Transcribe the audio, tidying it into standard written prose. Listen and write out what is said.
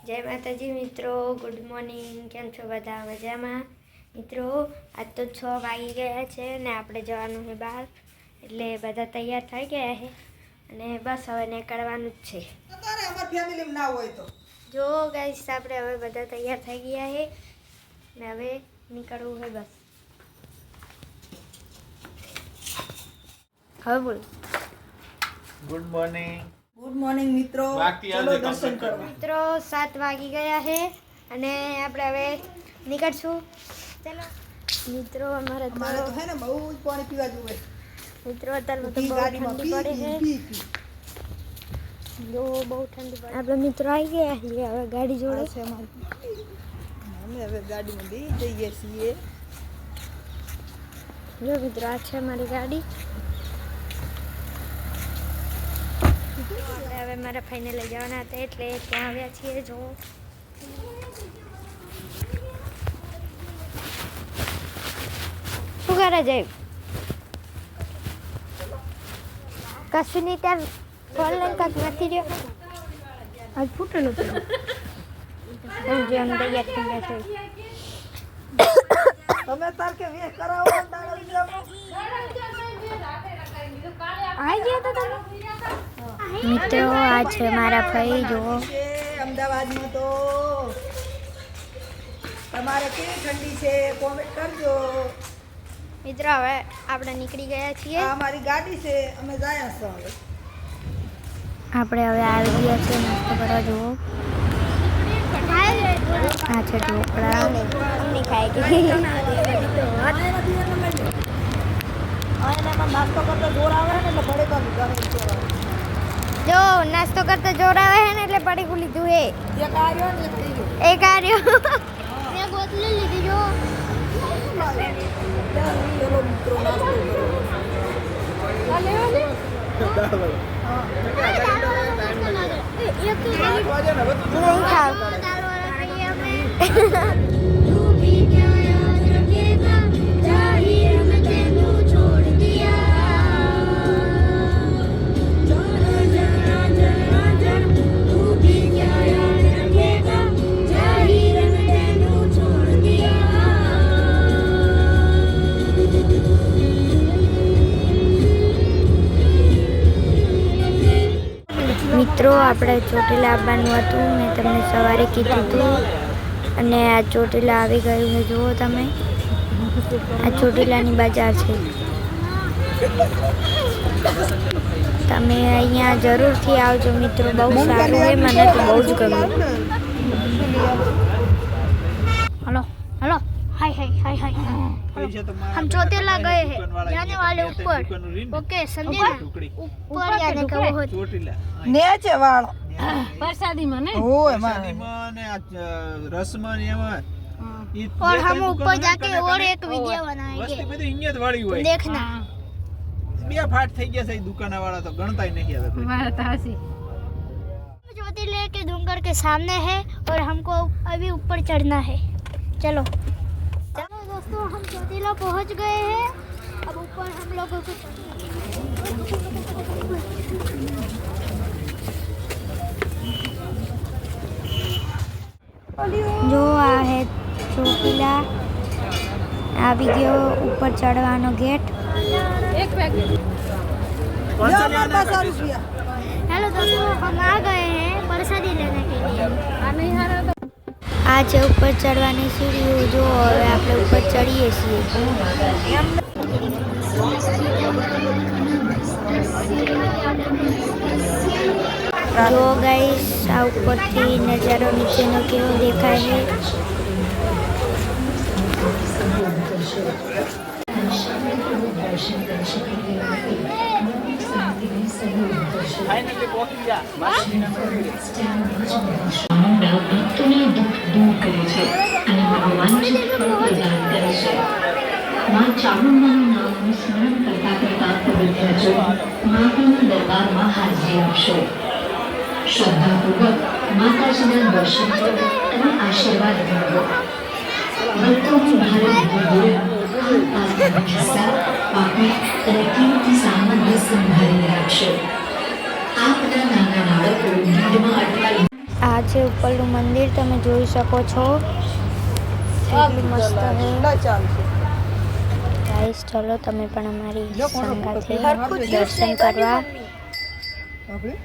जय माताजी मित्रों, गुड मॉर्निंग। केम छो बधा मजामां? मित्रों आज तो 6 वागी गया है ने आपणे जवानुं है बहार, एटले बधा तैयार थई गया है अने बस हवे નીકળવાનું જ છે। તારે અમાર ફેમિલીમાં ના હોય તો જો ગાઈસ આપણે હવે બધા તૈયાર થઈ ગયા છે ને હવે નીકળવું છે બસ। હવે બોલ गुड मॉर्निंग। ગુડ મોર્નિંગ મિત્રો, બાકી ચલો આજે દર્શન complete કરવા। મિત્રો 7 વાગી ગયા છે અને આપણે હવે નીકળશું। ચલો મિત્રો અમારે અમારે તો હે ને બહુ જ પાણી પીવા જોઈએ। મિત્રો અત્યારે તો પી બહુ ગાડીમાં ઠંડી પડે છે, પી જો બહુ ઠંડી પડે। આપણે મિત્રો આવી ગયા છીએ હવે ગાડી જોડે છે અમારી। અમે હવે ગાડીમાં બેસી જઈએ છીએ। જો મિત્રો આ છે મારી ગાડી। આપણે હવે મારા ભાઈને લઈ જવાના હતા એટલે ત્યાં આવ્યા છીએ। જો શું કરે જય કશું નહીં, ત્યાં ફોન લઈને કાંક નથી રહ્યો, આજ ફૂટેલું હતું જે અમે તૈયાર થઈ ગયા છે। તમે તાર કે વે કરાવો દાડો વિજામાં આવી ગયા તો તમે મિત્રો। આ છે મારા ભાઈ, જુઓ છે અમદાવાદમાં તો તમારે કેવી ઠંડી છે કોમેન્ટ કરજો। મિત્રો હવે આપણે નીકળી ગયા છીએ। આ અમારી ગાડી છે, અમે જાય છો હવે। આપણે હવે આવી ગયા છીએ નાસ્તો કરવા। જુઓ આ છે ઢોકળા, મમ્મી ખાઈ ગઈ। એનામાં નાસ્તો કરતા જોર આવે ને એટલે બળેકા ગરમ છે। જો નાસ્તો કરતા જોર આવે છે ને એટલે પડી લીધું હે। એક આર્યો ને એક થઈ ગયો। એક આર્યો મેં બોતલી લીધી। જો ચલો મિત્રો નાસ્તો કરો। નહીં ખાવ મિત્રો આપણે ચોટીલા આવવાનું હતું, મેં તમને સવારે કીધું હતું અને આ ચોટીલા આવી ગયું છે। જુઓ તમે આ ચોટીલાની બજાર છે, તમે અહીંયા જરૂરથી આવજો મિત્રો, બહુ સારું છે, મને તો બહુ જ ગમ્યું। हेलो हेलो हाय हाय हाय हाय हम चौटीला गए हैं, जाने वाले ऊपर। ओके समझे ना, ऊपर जाने का वो ચોટીલા નેચે વાળો प्रसादी में ना। ઓય માં પ્રસાદીમાં ને આ રસમાં ને એમાં ઈ और બે हम ત્રણ ऊपर દુકાનો जाके કને और કને एक वीडियो बनाएंगे, વસ્તી બધી અહીંયા જ વાળી હોય। देखना। બે ફાટ થઈ ગયા છે ઈ દુકાનવાળા તો ગણતાય નહીં આવે કોઈ। ज्योतिर्लिंग के डूंगर के सामने है और हमको अभी ऊपर चढ़ना है। चलो चलो दोस्तों, हम ज्योतिर्लिंग पहुंच गए हैं। अब ऊपर हम लोगों को जो आ है ચોટીલા, આવી ગયો ऊपर चढ़वानो गेट। લ્યો મારા 500 રૂપિયા। हेलो दोस्तों, हम आ गए हैं प्रसादी लेने के लिए। आज ऊपर चढ़वानी सीढ़ी, जो હવે આપણે ઉપર ચડીએ છીએ। જો ગાઈસ આ ઉપરથી નજારો નીચેનો કેવો દેખાય છે। ફાઇનલી પહોંચી ગયા। ભક્તોને દુઃખ દૂર કરે છે અને મનોવાંછિત ફળ પ્રદાન કરે છે। માં ચામુંડાના નામનું સ્મરણ કરતા કરતા પવિત્ર જો માતાના દરબારમાં હાજરી આપશો। શ્રદ્ધાપૂર્વક માતાજીના દર્શન કરો અને આશીર્વાદ મેળવો। ભક્તોની ભારે ભીડ હિસ્સા પાપી અને કિંમતી સામગ્રી સંભાળી રાખશો। આપના નાના બાળકો ભીડમાં અટવાઈ આ આ છે ઉપરનું મંદિર, તમે જોઈ શકો છો કેટલું મસ્ત છે ચાલશે ગાઈસ. ચલો તમે પણ અમારી સંગાથે દર્શન કરવા. આપણે